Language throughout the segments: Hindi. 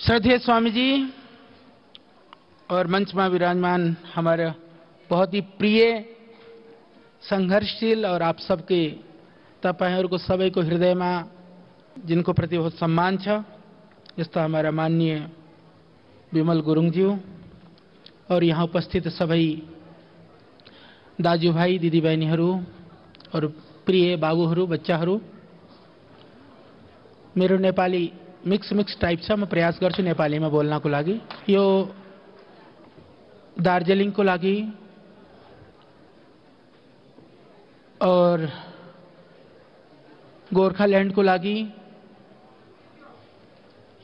श्रद्धेय स्वामी जी और मंच में विराजमान हमारे बहुत ही प्रिय संघर्षशील और आप सबके तपाईहरुको सबैको हृदयमा जिनको प्रति बहुत सम्मान छ यस्ता हमारा माननीय विमल गुरुङज्यू और यहाँ उपस्थित सबै दाजुभाइ दिदीबहिनीहरू और प्रिय बाबुहरू बच्चाहरू। मेरो नेपाली मिक्स टाइप छ, म प्रयास गर्छु नेपालीमा बोल्नको लागि। यो दार्जिलिङको लागि और गोर्खाल्यान्डको लागि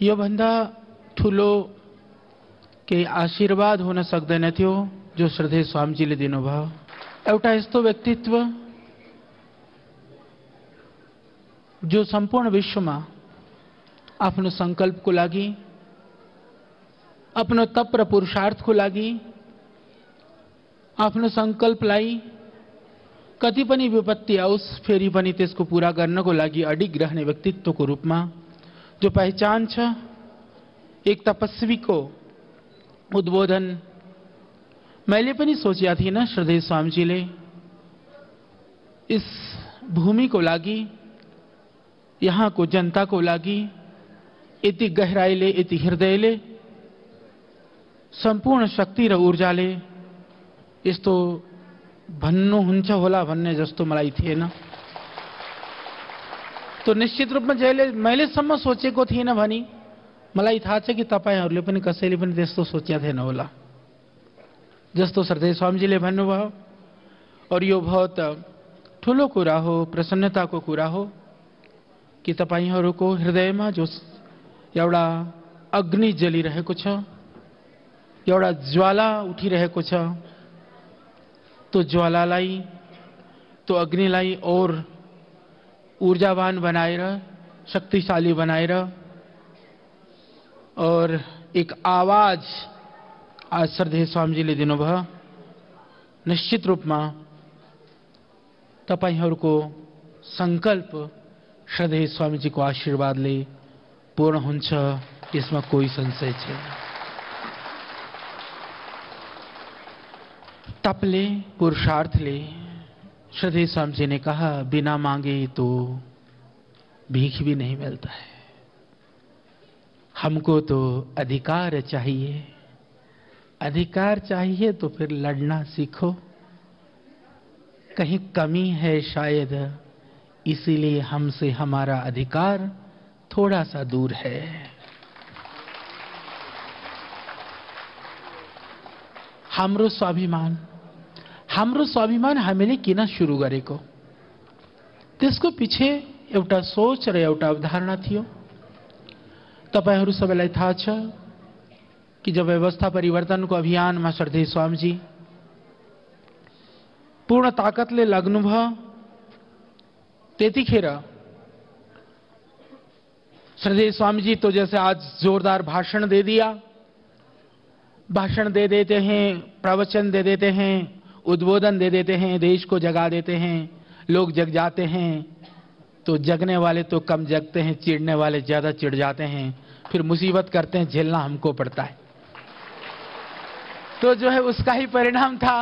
यो भन्दा ठुलो केही आशीर्वाद हुन सक्दैन थियो जो श्रद्धेय स्वामीजीले दिनुभयो। एउटा यस्तो व्यक्तित्व जो सम्पूर्ण विश्वमा आफ्नो संकल्पको लागि, आफ्नो तप र पुरुषार्थको लागि, आफ्नो संकल्पलाई कति पनि विपत्ति आओस् फेरि पनि त्यसको पूरा गर्नको लागि अडिग रहने व्यक्तित्वको रूपमा जो पहचान छ, एक तपस्वीको उद्बोधन मैले पनि सोचेका थिइनँ। श्रद्धेय स्वामीजीले इस भूमिको लागि, यहाँको जनताको लागि यति गहराईले, यति हृदयले, सम्पूर्ण शक्ति र ऊर्जाले यस्तो भन्नुहुन्छ होला भन्ने जस्तो मलाई थिएन। तो निश्चित रूपमा जहिले मैले सम्म सोचेको थिएन भनी मलाई थाहा छ कि तपाईहरुले पनि कसैले पनि त्यस्तो सोचेका थिएन होला जस्तो श्रद्धेय स्वामीजीले भन्नुभयो। और यो बहुत ठुलो कुरा हो, प्रसन्नताको कुरा हो कि तपाईहरुको हृदयमा जो एउटा अग्नि जलिरहेको छ, एउटा ज्वाला उठिरहेको छ, तो ज्वालालाई, तो अग्निलाई और ऊर्जावान बनाएर, शक्तिशाली बनाएर और एक आवाज आज श्रद्धेय स्वामीजीले दिनुभयो। निश्चित रूपमा तपाईहरुको संकल्प श्रद्धेय स्वामीजीको आशीर्वादले पूर्ण हुन्छ, यसमा कोई संशय छैन। तपले, पुरुषार्थले श्रद्धेय स्वामीजी ने कहा, बिना मांगे तो भीख भी नहीं मिलता है। हमको तो अधिकार चाहिए, अधिकार चाहिए तो फिर लड़ना सीखो। कहीं कमी है शायद, इसीलिए हमसे हमारा अधिकार थोड़ा सा दूर है। हाम्रो स्वाभिमान हामीले किन सुरु गरेको, त्यसको पछि एउटा सोच र एउटा अवधारणा थियो। तपाईहरु सबैलाई थाहा छ कि जब व्यवस्था परिवर्तनको अभियानमा श्रद्धेय स्वामीजी पूर्ण ताकतले लाग्नुभयो, त्यतिखेर श्रद्धेय स्वामीजी तो जैसे आज जोरदार भाषण दे दिया, भाषण दे देते हैं, प्रवचन दे देते हैं, उद्बोधन दे देते हैं, देश को जगा देते हैं, लोग जग जाते हैं। तो जगने वाले तो कम जगते हैं, चिढ़ने वाले ज्यादा चिढ़ जाते हैं, फिर मुसीबत करते हैं, झेलना हमको पड़ता है। तो जो है उसका ही परिणाम था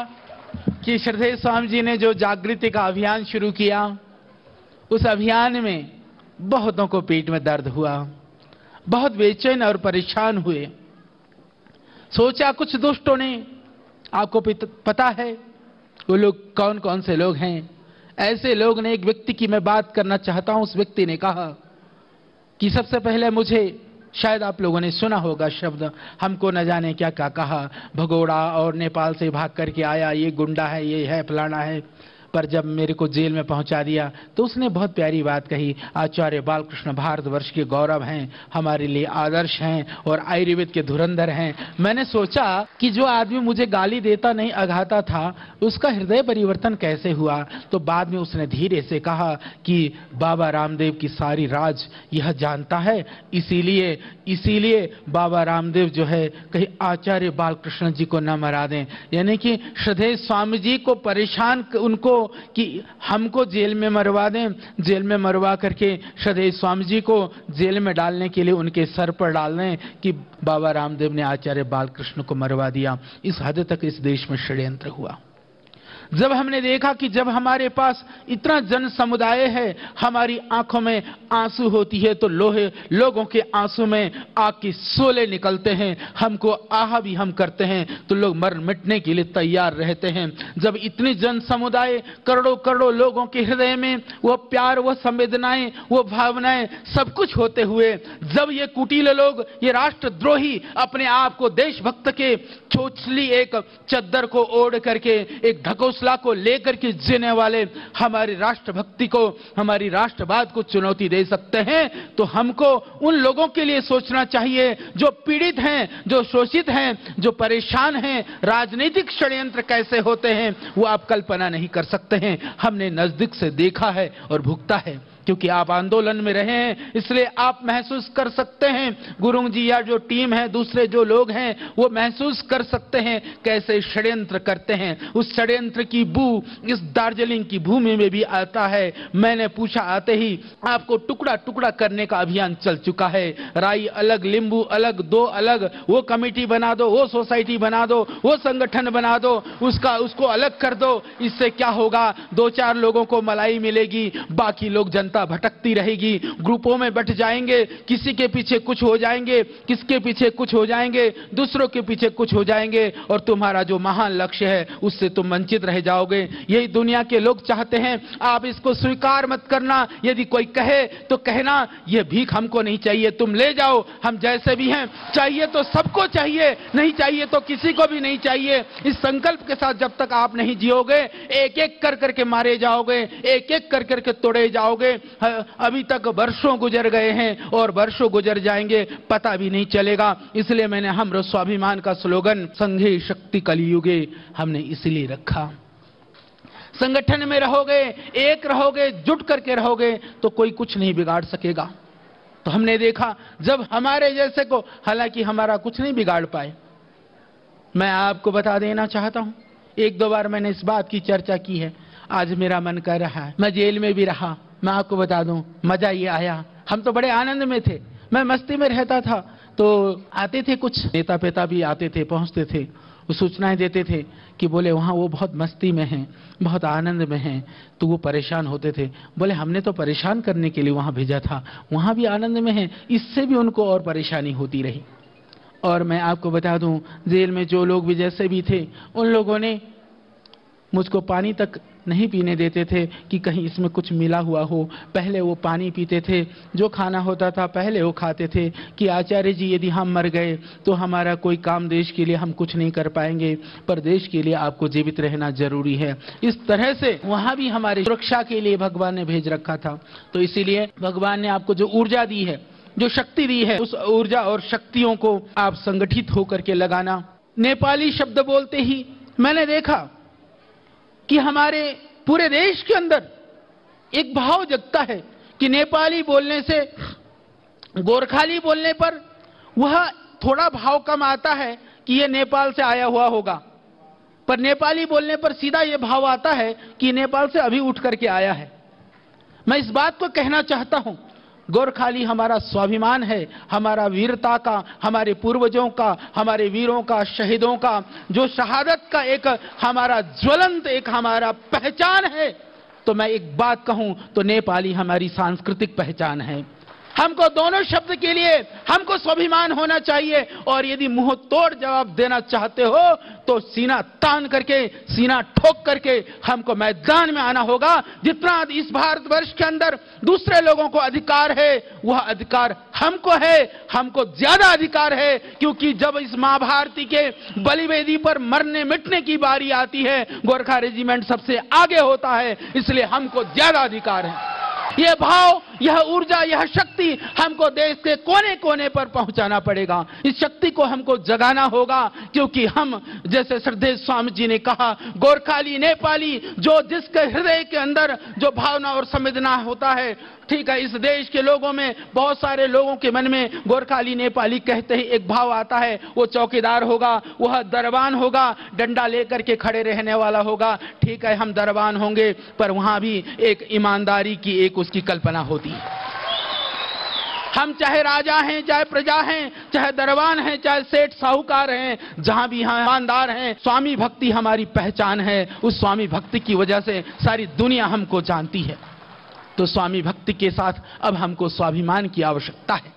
कि श्रद्धेय स्वामी जी ने जो जागृति का अभियान शुरू किया, उस अभियान में बहुतों को पेट में दर्द हुआ, बहुत बेचैन और परेशान हुए। सोचा कुछ दुष्टों ने, आपको पता है वो लोग कौन कौन से लोग हैं, ऐसे लोग ने, एक व्यक्ति की मैं बात करना चाहता हूं। उस व्यक्ति ने कहा कि सबसे पहले मुझे, शायद आप लोगों ने सुना होगा शब्द, हमको न जाने क्या क्या कहा, भगोड़ा और नेपाल से भाग करके आया, ये गुंडा है, ये है, फलाना है। पर जब मेरे को जेल में पहुंचा दिया तो उसने बहुत प्यारी बात कही, आचार्य बालकृष्ण भारतवर्ष के गौरव हैं, हमारे लिए आदर्श हैं और आयुर्वेद के धुरंधर हैं। मैंने सोचा कि जो आदमी मुझे गाली देता नहीं, अघाता था, उसका हृदय परिवर्तन कैसे हुआ। तो बाद में उसने धीरे से कहा कि बाबा रामदेव की सारी राज यह जानता है, इसीलिए बाबा रामदेव जो है कहीं आचार्य बालकृष्ण जी को न मरा दें। यानी कि श्रद्धेय स्वामी जी को परेशान, उनको कि हमको जेल में मरवा दें, जेल में मरवा करके सदैव स्वामी जी को जेल में डालने के लिए उनके सर पर डाल दें कि बाबा रामदेव ने आचार्य बालकृष्ण को मरवा दिया। इस हद तक इस देश में षड्यंत्र हुआ। जब हमने देखा कि जब हमारे पास इतना जन समुदाय है, हमारी आंखों में आंसू होती है तो लोगों के आंसू में आग की शोले निकलते हैं, हमको आह भी हम करते हैं तो लोग मर मिटने के लिए तैयार रहते हैं। जब इतनी जन समुदाय करोड़ों करोड़ों लोगों के हृदय में वो प्यार, वो संवेदनाएं, वो भावनाएं सब कुछ होते हुए जब ये कुटिल लोग, ये राष्ट्रद्रोही अपने आप को देशभक्त के चोचली एक चद्दर को ओढ़ करके, एक ढकोसला को लेकर के जीने वाले हमारी राष्ट्रभक्ति को, हमारी राष्ट्रवाद को चुनौती दे सकते हैं, तो हमको उन लोगों के लिए सोचना चाहिए जो पीड़ित हैं, जो शोषित हैं, जो परेशान हैं। राजनीतिक षड्यंत्र कैसे होते हैं वो आप कल्पना नहीं कर सकते हैं। हमने नजदीक से देखा है और भुगता है, क्योंकि आप आंदोलन में रहे हैं, इसलिए आप महसूस कर सकते हैं। गुरुंग जी या जो टीम है, दूसरे जो लोग हैं, वो महसूस कर सकते हैं कैसे षड्यंत्र करते हैं। उस षड्यंत्र की बू इस दार्जिलिंग की भूमि में भी आता है। मैंने पूछा आते ही, आपको टुकड़ा टुकड़ा करने का अभियान चल चुका है। राई अलग, लींबू अलग, दो अलग, वो कमेटी बना दो, वो सोसाइटी बना दो, वो संगठन बना दो, उसको अलग कर दो। इससे क्या होगा? दो चार लोगों को मलाई मिलेगी, बाकी लोग जनता भटकती रहेगी, ग्रुपों में बैठ जाएंगे, किसी के पीछे कुछ हो जाएंगे, किसके पीछे कुछ हो जाएंगे, दूसरों के पीछे कुछ हो जाएंगे, और तुम्हारा जो महान लक्ष्य है उससे तुम वंचित रह जाओगे। यही दुनिया के लोग चाहते हैं। आप इसको स्वीकार मत करना। यदि कोई कहे तो कहना, यह भीख हमको नहीं चाहिए, तुम ले जाओ, हम जैसे भी हैं। चाहिए तो सबको चाहिए, नहीं चाहिए तो किसी को भी नहीं चाहिए। इस संकल्प के साथ जब तक आप नहीं जियोगे, एक एक कर करके मारे जाओगे, एक एक कर करके तोड़े जाओगे। अभी तक वर्षों गुजर गए हैं और वर्षों गुजर जाएंगे, पता भी नहीं चलेगा। इसलिए मैंने हमरो स्वाभिमान का स्लोगन संघे शक्ति कलियुगे हमने इसलिए रखा। संगठन में रहोगे, एक रहोगे, जुट करके रहोगे तो कोई कुछ नहीं बिगाड़ सकेगा। तो हमने देखा जब हमारे जैसे को, हालांकि हमारा कुछ नहीं बिगाड़ पाए। मैं आपको बता देना चाहता हूं, एक दो बार मैंने इस बात की चर्चा की है। आज मेरा मन कर रहा है, मैं जेल में भी रहा, मैं आपको बता दूं मजा ये आया। हम तो बड़े आनंद में थे, मैं मस्ती में रहता था। तो आते थे कुछ नेता पेता भी आते थे, पहुंचते थे, वो सूचनाएं देते थे कि बोले वहां वो बहुत मस्ती में हैं, बहुत आनंद में हैं। तो वो परेशान होते थे, बोले हमने तो परेशान करने के लिए वहां भेजा था, वहां भी आनंद में हैं। इससे भी उनको और परेशानी होती रही। और मैं आपको बता दूं, जेल में जो लोग भी जैसे भी थे, उन लोगों ने मुझको पानी तक नहीं पीने देते थे कि कहीं इसमें कुछ मिला हुआ हो। पहले वो पानी पीते थे, जो खाना होता था पहले वो खाते थे कि आचार्य जी यदि हम मर गए तो हमारा कोई काम देश के लिए हम कुछ नहीं कर पाएंगे, पर देश के लिए आपको जीवित रहना जरूरी है। इस तरह से वहां भी हमारी सुरक्षा के लिए भगवान ने भेज रखा था। तो इसीलिए भगवान ने आपको जो ऊर्जा दी है, जो शक्ति दी है, उस ऊर्जा और शक्तियों को आप संगठित होकर के लगाना। नेपाली शब्द बोलते ही मैंने देखा कि हमारे पूरे देश के अंदर एक भाव जगता है कि नेपाली बोलने से, गोरखाली बोलने पर वह थोड़ा भाव कम आता है कि यह नेपाल से आया हुआ होगा, पर नेपाली बोलने पर सीधा यह भाव आता है कि नेपाल से अभी उठ करके आया है। मैं इस बात को कहना चाहता हूं, गोरखाली हमारा स्वाभिमान है, हमारा वीरता का, हमारे पूर्वजों का, हमारे वीरों का, शहीदों का जो शहादत का एक हमारा ज्वलंत एक हमारा पहचान है। तो मैं एक बात कहूं तो नेपाली हमारी सांस्कृतिक पहचान है। हमको दोनों शब्द के लिए हमको स्वाभिमान होना चाहिए। और यदि मुंह तोड़ जवाब देना चाहते हो तो सीना तान करके, सीना ठोक करके हमको मैदान में आना होगा। जितना इस भारतवर्ष के अंदर दूसरे लोगों को अधिकार है, वह अधिकार हमको है, हमको ज्यादा अधिकार है। क्योंकि जब इस महाभारती के बलिवेदी पर मरने मिटने की बारी आती है, गोरखा रेजिमेंट सबसे आगे होता है, इसलिए हमको ज्यादा अधिकार है। ये भाव यह ऊर्जा, यह शक्ति हमको देश के कोने कोने पर पहुंचाना पड़ेगा। इस शक्ति को हमको जगाना होगा, क्योंकि हम, जैसे श्रद्धेय स्वामी जी ने कहा, गोरखाली नेपाली, जो जिसके हृदय के अंदर जो भावना और संवेदना होता है, ठीक है, इस देश के लोगों में, बहुत सारे लोगों के मन में गोरखाली नेपाली कहते ही एक भाव आता है, वो चौकीदार होगा, वह दरबान होगा, डंडा लेकर के खड़े रहने वाला होगा। ठीक है, हम दरबान होंगे, पर वहां भी एक ईमानदारी की एक उसकी कल्पना होती है। हम चाहे राजा हैं, चाहे प्रजा हैं, चाहे दरबान हैं, चाहे सेठ साहूकार हैं, जहां भी हम ईमानदार हैं, स्वामी भक्ति हमारी पहचान है। उस स्वामी भक्ति की वजह से सारी दुनिया हमको जानती है। तो स्वामी भक्ति के साथ अब हमको स्वाभिमान की आवश्यकता है।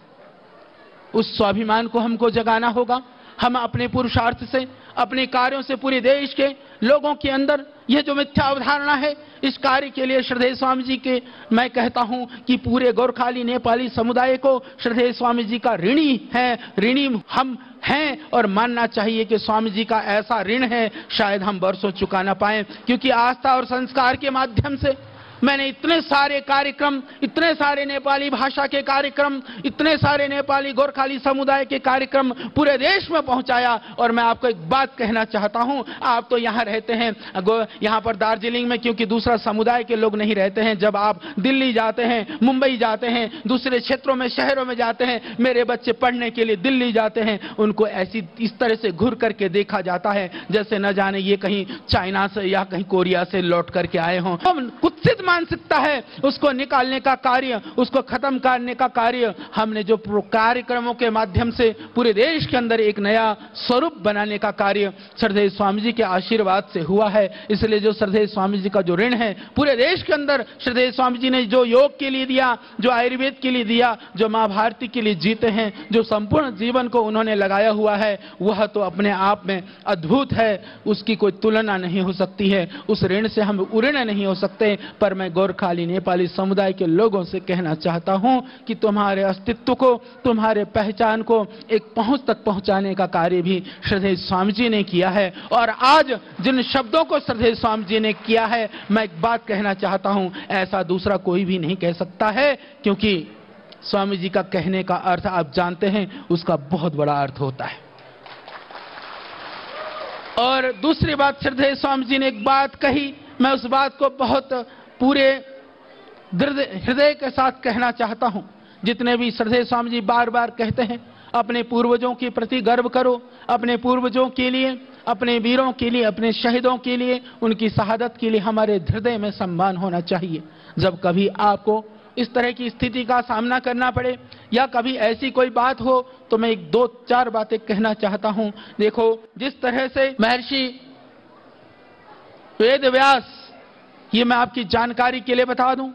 उस स्वाभिमान को हमको जगाना होगा। हम अपने पुरुषार्थ से, अपने कार्यों से पूरे देश के लोगों के अंदर यह जो मिथ्या अवधारणा है, इस कार्य के लिए श्रद्धेय स्वामी जी के मैं कहता हूं कि पूरे गोरखाली नेपाली समुदाय को श्रद्धेय स्वामी जी का ऋणी है, ऋणी हम हैं। और मानना चाहिए कि स्वामी जी का ऐसा ऋण है, शायद हम बरसों चुका ना पाएं, क्योंकि आस्था और संस्कार के माध्यम से मैंने इतने सारे कार्यक्रम, इतने सारे नेपाली भाषा के कार्यक्रम, इतने सारे नेपाली गोरखाली समुदाय के कार्यक्रम पूरे देश में पहुंचाया। और मैं आपको एक बात कहना चाहता हूं, आप तो यहां रहते हैं, यहां पर दार्जिलिंग में, क्योंकि दूसरा समुदाय के लोग नहीं रहते हैं। जब आप दिल्ली जाते हैं, मुंबई जाते हैं, दूसरे क्षेत्रों में, शहरों में जाते हैं, मेरे बच्चे पढ़ने के लिए दिल्ली जाते हैं, उनको ऐसी इस तरह से घूर करके देखा जाता है जैसे न जाने ये कहीं चाइना से या कहीं कोरिया से लौट करके आए हों। कुत्सित मानसिकता है, उसको निकालने का कार्य, उसको खत्म करने का कार्य हमने जो कार्यक्रमों के माध्यम से पूरे देश के अंदर एक नया स्वरूप बनाने का कार्य श्रद्धेय स्वामी जी के आशीर्वाद से हुआ है। इसलिए जो श्रद्धेय स्वामी जी का जो ऋण है पूरे देश के अंदर, श्रद्धेय स्वामी जी ने जो योग के लिए दिया, जो आयुर्वेद के लिए दिया, जो मां भारती के लिए जीते हैं, जो संपूर्ण जीवन को उन्होंने लगाया हुआ है, वह तो अपने आप में अद्भुत है, उसकी कोई तुलना नहीं हो सकती है। उस ऋण से हम उऋण नहीं हो सकते। पर मैं गोरखाली नेपाली समुदाय के लोगों से कहना चाहता हूं कि तुम्हारे अस्तित्व को, तुम्हारे पहचान को एक पहुंच तक पहुंचाने का कार्य भी श्रद्धेय स्वामी जी ने किया है। और आज जिन शब्दों को श्रद्धेय स्वामी जी ने किया है, मैं एक बात कहना चाहता हूं, ऐसा दूसरा कोई भी नहीं कह सकता है, क्योंकि स्वामी जी का कहने का अर्थ आप जानते हैं, उसका बहुत बड़ा अर्थ होता है। और दूसरी बात, श्रद्धेय स्वामी जी ने एक बात कही, मैं उस बात को बहुत पूरे हृदय के साथ कहना चाहता हूं। जितने भी श्रद्धेय स्वामी जी बार बार कहते हैं, अपने पूर्वजों के प्रति गर्व करो, अपने पूर्वजों के लिए, अपने वीरों के लिए, अपने शहीदों के लिए, उनकी शहादत के लिए हमारे हृदय में सम्मान होना चाहिए। जब कभी आपको इस तरह की स्थिति का सामना करना पड़े या कभी ऐसी कोई बात हो, तो मैं एक दो चार बातें कहना चाहता हूं। देखो, जिस तरह से महर्षि वेद व्यास, ये मैं आपकी जानकारी के लिए बता दूं,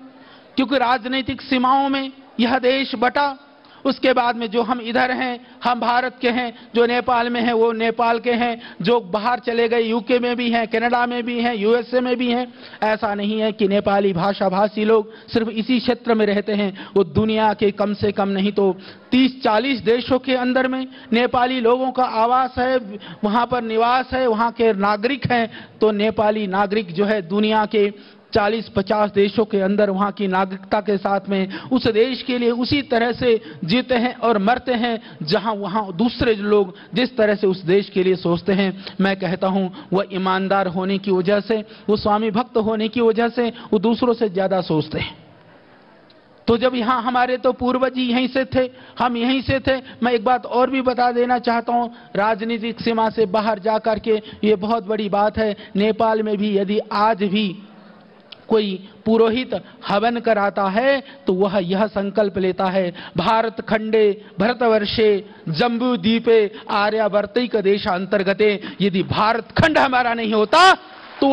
क्योंकि राजनीतिक सीमाओं में यह देश बटा, उसके बाद में जो हम इधर हैं, हम भारत के हैं, जो नेपाल में हैं वो नेपाल के हैं, जो बाहर चले गए यूके में भी हैं, कनाडा में भी हैं, यूएसए में भी हैं। ऐसा नहीं है कि नेपाली भाषा भाषी लोग सिर्फ इसी क्षेत्र में रहते हैं। वो दुनिया के कम से कम नहीं तो 30-40 देशों के अंदर में नेपाली लोगों का आवास है, वहां पर निवास है, वहां के नागरिक हैं। तो नेपाली नागरिक जो है दुनिया के 40-50 देशों के अंदर वहां की नागरिकता के साथ में उस देश के लिए उसी तरह से जीते हैं और मरते हैं, जहां वहां दूसरे लोग जिस तरह से उस देश के लिए सोचते हैं। मैं कहता हूं वह ईमानदार होने की वजह से, वो स्वामी भक्त होने की वजह से वो दूसरों से ज्यादा सोचते हैं। तो जब यहां हमारे तो पूर्वज ही यहीं से थे, हम यहीं से थे। मैं एक बात और भी बता देना चाहता हूं, राजनीतिक सीमा से बाहर जाकर के ये बहुत बड़ी बात है। नेपाल में भी यदि आज भी कोई पुरोहित हवन कराता है तो वह यह संकल्प लेता है, भारत खंडे भरतवर्षे जम्बू द्वीपे आर्यावर्तिक देशांतर्गते, यदि भारत खंड हमारा नहीं होता तो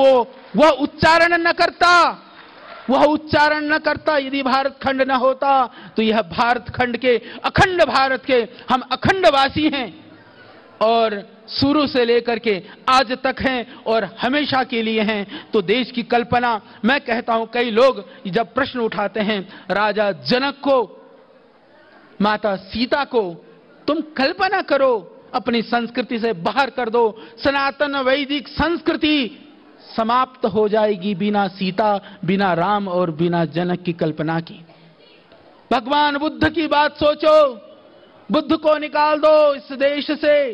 वह उच्चारण न करता, वह उच्चारण न करता। यदि भारत खंड न होता तो यह भारत खंड के, अखंड भारत के हम अखंडवासी हैं और शुरू से लेकर के आज तक हैं और हमेशा के लिए हैं। तो देश की कल्पना, मैं कहता हूं, कई लोग जब प्रश्न उठाते हैं राजा जनक को, माता सीता को, तुम कल्पना करो, अपनी संस्कृति से बाहर कर दो, सनातन वैदिक संस्कृति समाप्त हो जाएगी बिना सीता, बिना राम और बिना जनक की कल्पना की। भगवान बुद्ध की बात सोचो, बुद्ध को निकाल दो इस देश से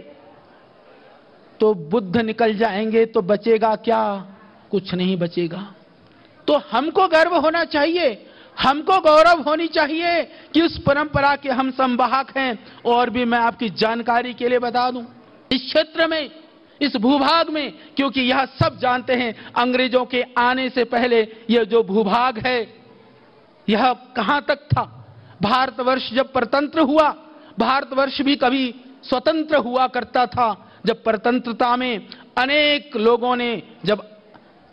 तो बुद्ध निकल जाएंगे तो बचेगा क्या? कुछ नहीं बचेगा। तो हमको गर्व होना चाहिए, हमको गौरव होनी चाहिए कि उस परंपरा के हम संवाहक हैं। और भी मैं आपकी जानकारी के लिए बता दूं, इस क्षेत्र में, इस भूभाग में, क्योंकि यह सब जानते हैं अंग्रेजों के आने से पहले यह जो भूभाग है यह कहां तक था। भारतवर्ष जब परतंत्र हुआ, भारतवर्ष भी कभी स्वतंत्र हुआ करता था। जब परतंत्रता में अनेक लोगों ने जब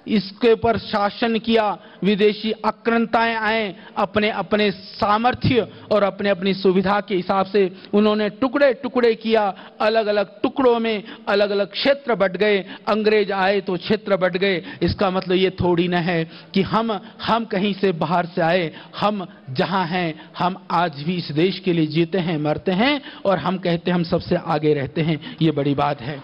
इसके ऊपर शासन किया, विदेशी आक्रांताएं आए, अपने अपने सामर्थ्य और अपने अपनी सुविधा के हिसाब से उन्होंने टुकड़े टुकड़े किया, अलग अलग टुकड़ों में अलग अलग क्षेत्र बंट गए। अंग्रेज आए तो क्षेत्र बंट गए। इसका मतलब ये थोड़ी न है कि हम कहीं से बाहर से आए। हम जहां हैं, हम आज भी इस देश के लिए जीते हैं, मरते हैं और हम कहते हैं हम सबसे आगे रहते हैं। ये बड़ी बात है।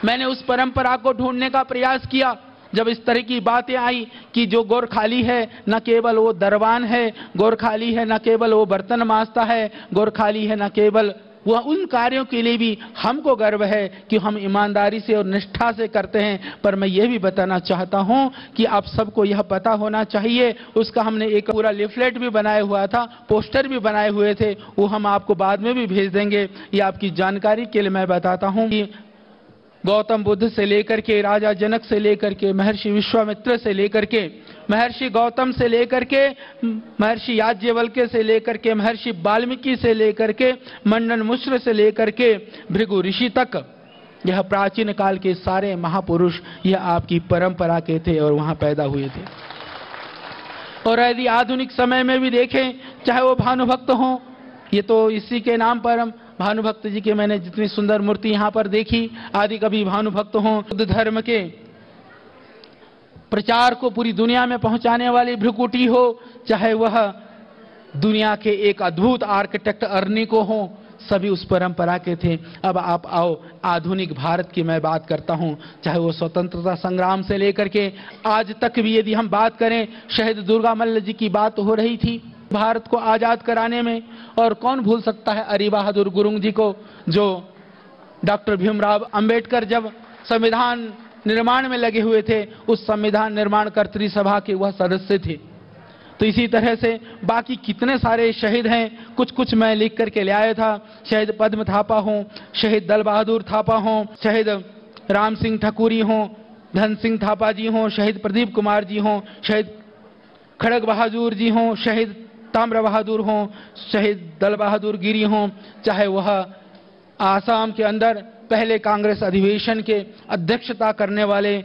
मैंने उस परंपरा को ढूंढने का प्रयास किया। जब इस तरह की बातें आई कि जो गोरखाली है न केवल वो दरबान है, गोरखाली है न केवल वो बर्तन मांजता है, गोरखाली है न केवल वह उन कार्यों के लिए भी हमको गर्व है कि हम ईमानदारी से और निष्ठा से करते हैं। पर मैं ये भी बताना चाहता हूं कि आप सबको यह पता होना चाहिए, उसका हमने एक पूरा लिफलेट भी बनाया हुआ था, पोस्टर भी बनाए हुए थे, वो हम आपको बाद में भी भेज देंगे। ये आपकी जानकारी के लिए मैं बताता हूं कि गौतम बुद्ध से लेकर के, राजा जनक से लेकर के, महर्षि विश्वामित्र से लेकर के, महर्षि गौतम से लेकर के, महर्षि याज्ञवल्क्य से लेकर के, महर्षि वाल्मीकि से लेकर के, मंडन मिश्र से लेकर के भृगु ऋषि तक, यह प्राचीन काल के सारे महापुरुष यह आपकी परंपरा के थे और वहां पैदा हुए थे। और यदि आधुनिक समय में भी देखें, चाहे वो भानुभक्त हों, ये तो इसी के नाम पर हम भानुभक्त जी के, मैंने जितनी सुंदर मूर्ति यहां पर देखी, आदि कभी भानुभक्त हों, बुद्ध धर्म के प्रचार को पूरी दुनिया में पहुंचाने वाली भृकुटी हो, चाहे वह दुनिया के एक अद्भुत आर्किटेक्ट अर्निको हो, सभी उस परंपरा के थे। अब आप आओ आधुनिक भारत की मैं बात करता हूं, चाहे वो स्वतंत्रता संग्राम से लेकर के आज तक भी यदि हम बात करें, शहीद दुर्गा मल्ल जी की बात हो रही थी भारत को आजाद कराने में, और कौन भूल सकता है अरी बहादुर गुरुंग जी को, जो डॉक्टर भीमराव अंबेडकर जब संविधान निर्माण में लगे हुए थे, उस संविधान निर्माण कर्तृ सभा के वह सदस्य थे। तो इसी तरह से बाकी कितने सारे शहीद हैं, कुछ कुछ मैं लिख करके ले आया था। शहीद पद्म थापा हों, शहीद दल बहादुर थापा हों, शहीद राम सिंह ठकुरी हों, धन सिंह थापा जी हों, शहीद प्रदीप कुमार जी हों, शहीद खड़ग बहादुर जी हों, शहीद ताम्र बहादुर हों, शहीद दल बहादुर गिरी हों, चाहे वह आसाम के अंदर पहले कांग्रेस अधिवेशन के अध्यक्षता करने वाले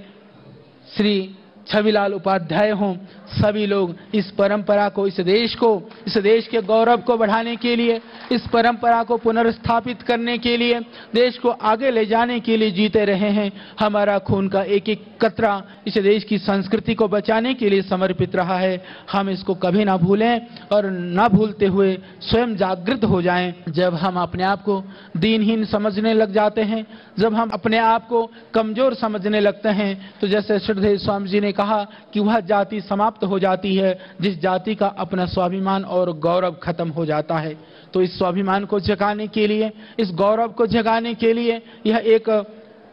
श्री छविलाल उपाध्याय हों, सभी लोग इस परंपरा को, इस देश को, इस देश के गौरव को बढ़ाने के लिए, इस परंपरा को पुनर्स्थापित करने के लिए, देश को आगे ले जाने के लिए जीते रहे हैं। हमारा खून का एक एक कतरा इस देश की संस्कृति को बचाने के लिए समर्पित रहा है। हम इसको कभी ना भूलें और ना भूलते हुए स्वयं जागृत हो जाएं। जब हम अपने आप को दीनहीन समझने लग जाते हैं, जब हम अपने आप को कमजोर समझने लगते हैं, तो जैसे श्रद्धेय स्वामी जी ने कहा कि वह जाति समाप्त हो जाती है जिस जाति का अपना स्वाभिमान और गौरव खत्म हो जाता है। तो इस स्वाभिमान को जगाने के लिए, इस गौरव को जगाने के लिए यह एक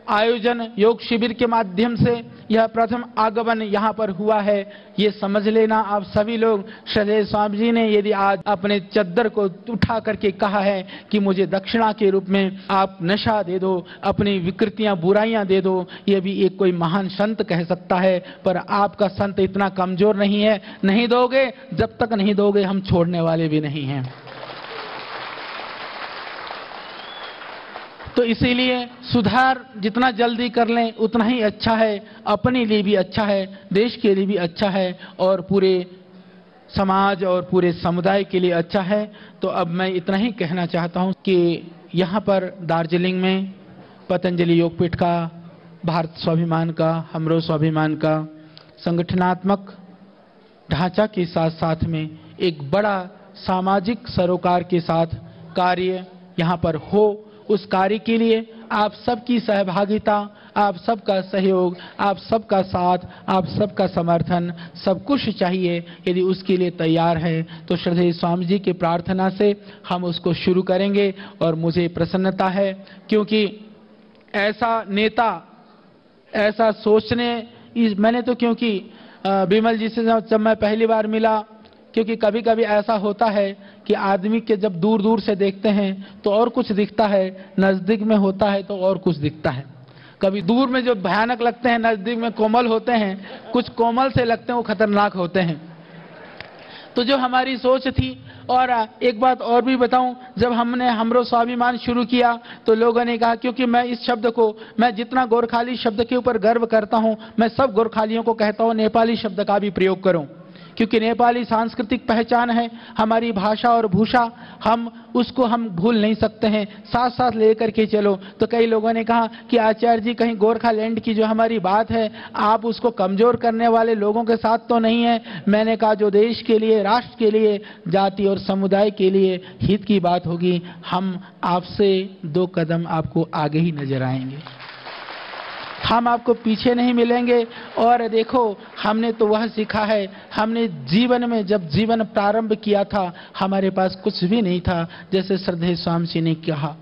आयोजन योग शिविर के माध्यम से यह प्रथम आगमन यहाँ पर हुआ है। ये समझ लेना आप सभी लोग, श्रद्धेय स्वामी जी ने यदि आज अपने चद्दर को उठा करके कहा है कि मुझे दक्षिणा के रूप में आप नशा दे दो, अपनी विकृतियां बुराइयां दे दो, ये भी एक कोई महान संत कह सकता है। पर आपका संत इतना कमजोर नहीं है, नहीं दोगे, जब तक नहीं दोगे हम छोड़ने वाले भी नहीं हैं। तो इसीलिए सुधार जितना जल्दी कर लें उतना ही अच्छा है, अपने लिए भी अच्छा है, देश के लिए भी अच्छा है और पूरे समाज और पूरे समुदाय के लिए अच्छा है। तो अब मैं इतना ही कहना चाहता हूं कि यहाँ पर दार्जिलिंग में पतंजलि योगपीठ का, भारत स्वाभिमान का, हमरो स्वाभिमान का संगठनात्मक ढांचा के साथ साथ में एक बड़ा सामाजिक सरोकार के साथ कार्य यहाँ पर हो, उस कार्य के लिए आप सबकी सहभागिता, आप सबका सहयोग, आप सबका साथ, आप सबका समर्थन, सब कुछ चाहिए। यदि उसके लिए तैयार है तो श्रद्धेय स्वामी जी की प्रार्थना से हम उसको शुरू करेंगे। और मुझे प्रसन्नता है क्योंकि ऐसा नेता, ऐसा सोचने, मैंने तो क्योंकि विमल जी से जब मैं पहली बार मिला, क्योंकि कभी कभी ऐसा होता है कि आदमी के जब दूर दूर से देखते हैं तो और कुछ दिखता है, नजदीक में होता है तो और कुछ दिखता है। कभी दूर में जो भयानक लगते हैं नजदीक में कोमल होते हैं, कुछ कोमल से लगते हैं वो खतरनाक होते हैं। तो जो हमारी सोच थी, और एक बात और भी बताऊं, जब हमने हमरो स्वाभिमान शुरू किया तो लोगों ने कहा, क्योंकि मैं इस शब्द को, मैं जितना गोरखाली शब्द के ऊपर गर्व करता हूं, मैं सब गोरखालियों को कहता हूं नेपाली शब्द का भी प्रयोग करूं, क्योंकि नेपाली सांस्कृतिक पहचान है, हमारी भाषा और भूषा, हम उसको हम भूल नहीं सकते हैं, साथ साथ लेकर के चलो। तो कई लोगों ने कहा कि आचार्य जी कहीं गोरखालैंड की जो हमारी बात है आप उसको कमजोर करने वाले लोगों के साथ तो नहीं है। मैंने कहा जो देश के लिए, राष्ट्र के लिए, जाति और समुदाय के लिए हित की बात होगी, हम आपसे 2 कदम आपको आगे ही नजर आएंगे, हम आपको पीछे नहीं मिलेंगे। और देखो हमने तो वह सीखा है, हमने जीवन में जब जीवन प्रारंभ किया था हमारे पास कुछ भी नहीं था, जैसे श्रद्धेय स्वामी जी ने कहा,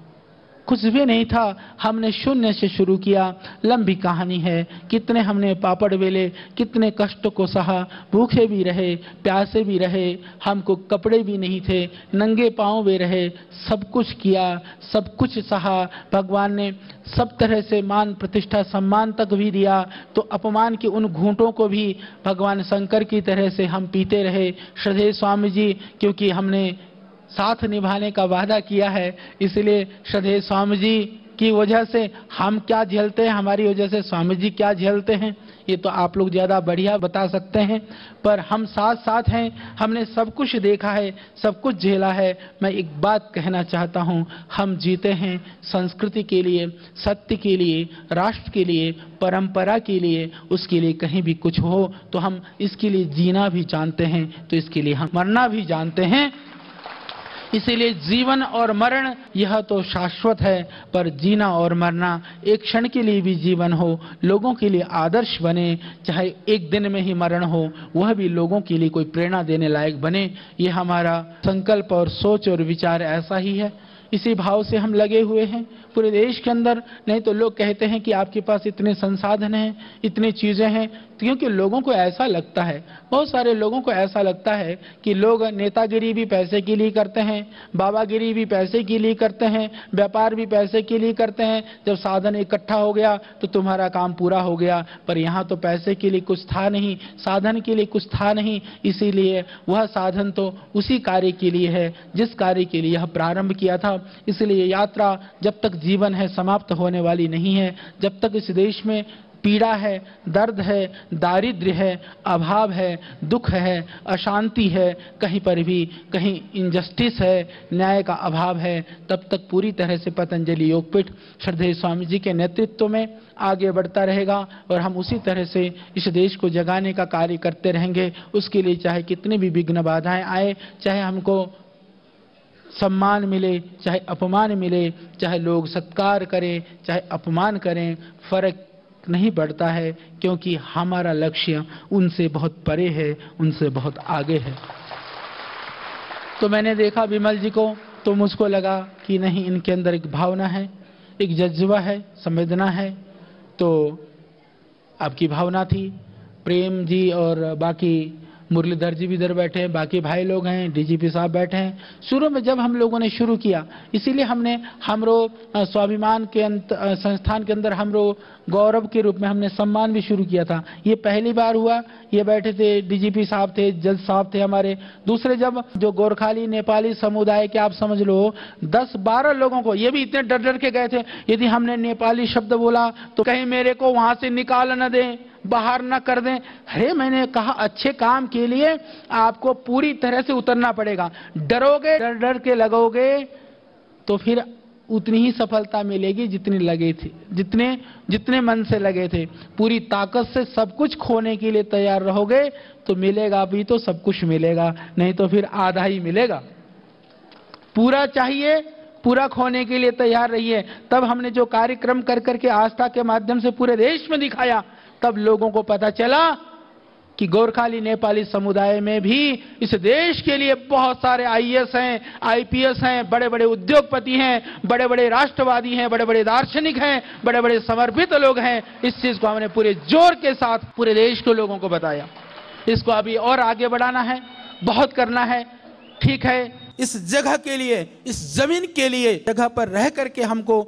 कुछ भी नहीं था, हमने शून्य से शुरू किया। लंबी कहानी है, कितने हमने पापड़ बेले, कितने कष्ट को सहा, भूखे भी रहे, प्यासे भी रहे, हमको कपड़े भी नहीं थे, नंगे पांव भी रहे, सब कुछ किया, सब कुछ सहा। भगवान ने सब तरह से मान प्रतिष्ठा सम्मान तक भी दिया, तो अपमान के उन घूंटों को भी भगवान शंकर की तरह से हम पीते रहे। श्रद्धेय स्वामी जी, क्योंकि हमने साथ निभाने का वादा किया है, इसलिए श्रद्धेय स्वामी जी की वजह से हम क्या झेलते हैं, हमारी वजह से स्वामी जी क्या झेलते हैं, ये तो आप लोग ज़्यादा बढ़िया बता सकते हैं। पर हम साथ साथ हैं, हमने सब कुछ देखा है, सब कुछ झेला है। मैं एक बात कहना चाहता हूँ, हम जीते हैं संस्कृति के लिए, सत्य के लिए, राष्ट्र के लिए, परंपरा के लिए। उसके लिए कहीं भी कुछ हो तो हम इसके लिए जीना भी जानते हैं, तो इसके लिए हम मरना भी जानते हैं। इसीलिए जीवन और मरण यह तो शाश्वत है, पर जीना और मरना एक क्षण के लिए भी जीवन हो, लोगों के लिए आदर्श बने, चाहे एक दिन में ही मरण हो, वह भी लोगों के लिए कोई प्रेरणा देने लायक बने। ये हमारा संकल्प और सोच और विचार ऐसा ही है। इसी भाव से हम लगे हुए हैं पूरे देश के अंदर। नहीं तो लोग कहते हैं कि आपके पास इतने संसाधन हैं, इतनी चीजें हैं, क्योंकि लोगों को ऐसा लगता है, बहुत सारे लोगों को ऐसा लगता है कि लोग नेतागिरी भी पैसे के लिए करते हैं, बाबागिरी भी पैसे के लिए करते हैं, व्यापार भी पैसे के लिए करते हैं। जब साधन इकट्ठा हो गया तो तुम्हारा काम पूरा हो गया। पर यहाँ तो पैसे के लिए कुछ था नहीं, साधन के लिए कुछ था नहीं, इसीलिए वह साधन तो उसी कार्य के लिए है जिस कार्य के लिए यह प्रारंभ किया था। इसलिए यात्रा जब तक जीवन है समाप्त होने वाली नहीं है। जब तक इस देश में पीड़ा है, दर्द है, दारिद्र्य है, अभाव है, दुख है, अशांति है, कहीं पर भी कहीं इनजस्टिस है, न्याय का अभाव है, तब तक पूरी तरह से पतंजलि योगपीठ श्रद्धेय स्वामी जी के नेतृत्व में आगे बढ़ता रहेगा और हम उसी तरह से इस देश को जगाने का कार्य करते रहेंगे। उसके लिए चाहे कितनी भी विघ्न बाधाएं आए, चाहे हमको सम्मान मिले, चाहे अपमान मिले, चाहे लोग सत्कार करें, चाहे अपमान करें, फर्क नहीं पड़ता है, क्योंकि हमारा लक्ष्य उनसे बहुत परे है, उनसे बहुत आगे है। तो मैंने देखा विमल जी को, तो मुझको लगा कि नहीं, इनके अंदर एक भावना है, एक जज्बा है, संवेदना है। तो आपकी भावना थी। प्रेम जी और बाकी मुरलीधर जी भी इधर बैठे हैं, बाकी भाई लोग हैं, डीजीपी साहब बैठे हैं। शुरू में जब हम लोगों ने शुरू किया, इसीलिए हमने हमरो स्वाभिमान के संस्थान के अंदर हमरो गौरव के रूप में हमने सम्मान भी शुरू किया था। ये पहली बार हुआ। ये बैठे थे, डीजीपी साहब थे, जज साहब थे हमारे। दूसरे जब जो गोरखाली नेपाली समुदाय के आप समझ लो 10-12 लोगों को, ये भी इतने डर डर के गए थे, यदि हमने नेपाली शब्द बोला तो कहीं मेरे को वहां से निकाल न दें, बाहर न कर दें। अरे मैंने कहा अच्छे काम के लिए आपको पूरी तरह से उतरना पड़ेगा। डरोगे, डर डर के लगोगे तो फिर उतनी ही सफलता मिलेगी जितनी लगे थे, जितने मन से लगे थे। पूरी ताकत से सब कुछ खोने के लिए तैयार रहोगे तो मिलेगा भी तो सब कुछ मिलेगा, नहीं तो फिर आधा ही मिलेगा। पूरा चाहिए, पूरा खोने के लिए तैयार रही है। तब हमने जो कार्यक्रम कर करके आस्था के माध्यम से पूरे देश में दिखाया, तब लोगों को पता चला कि गोरखाली नेपाली समुदाय में भी इस देश के लिए बहुत सारे आईएएस हैं, आईपीएस हैं, बड़े बड़े उद्योगपति हैं, बड़े बड़े राष्ट्रवादी हैं, बड़े बड़े दार्शनिक हैं, बड़े बड़े समर्पित लोग हैं। इस चीज को हमने पूरे जोर के साथ पूरे देश के लोगों को बताया। इसको अभी और आगे बढ़ाना है, बहुत करना है। ठीक है, इस जगह के लिए, इस जमीन के लिए जगह पर रह करके हमको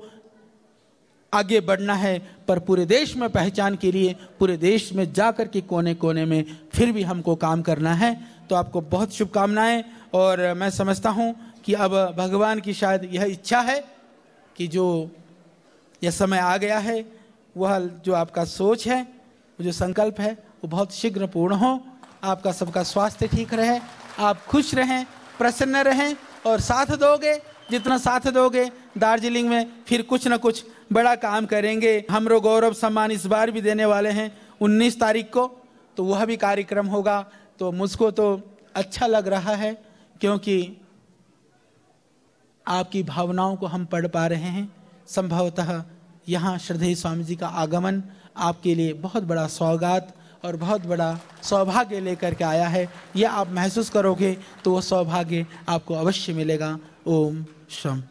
आगे बढ़ना है, पर पूरे देश में पहचान के लिए पूरे देश में जाकर के कोने कोने में फिर भी हमको काम करना है। तो आपको बहुत शुभकामनाएं। और मैं समझता हूं कि अब भगवान की शायद यह इच्छा है कि जो यह समय आ गया है, वह जो आपका सोच है, वो जो संकल्प है, वो बहुत शीघ्र पूर्ण हो। आपका सबका स्वास्थ्य ठीक रहे, आप खुश रहें, प्रसन्न रहें और साथ दोगे, जितना साथ दोगे दार्जिलिंग में फिर कुछ ना कुछ बड़ा काम करेंगे। हमरो गौरव सम्मान इस बार भी देने वाले हैं 19 तारीख को, तो वह भी कार्यक्रम होगा। तो मुझको तो अच्छा लग रहा है, क्योंकि आपकी भावनाओं को हम पढ़ पा रहे हैं। संभवतः यहाँ श्रद्धेय स्वामी जी का आगमन आपके लिए बहुत बड़ा सौगात और बहुत बड़ा सौभाग्य लेकर के आया है। यह आप महसूस करोगे तो वो सौभाग्य आपको अवश्य मिलेगा। ओम शम।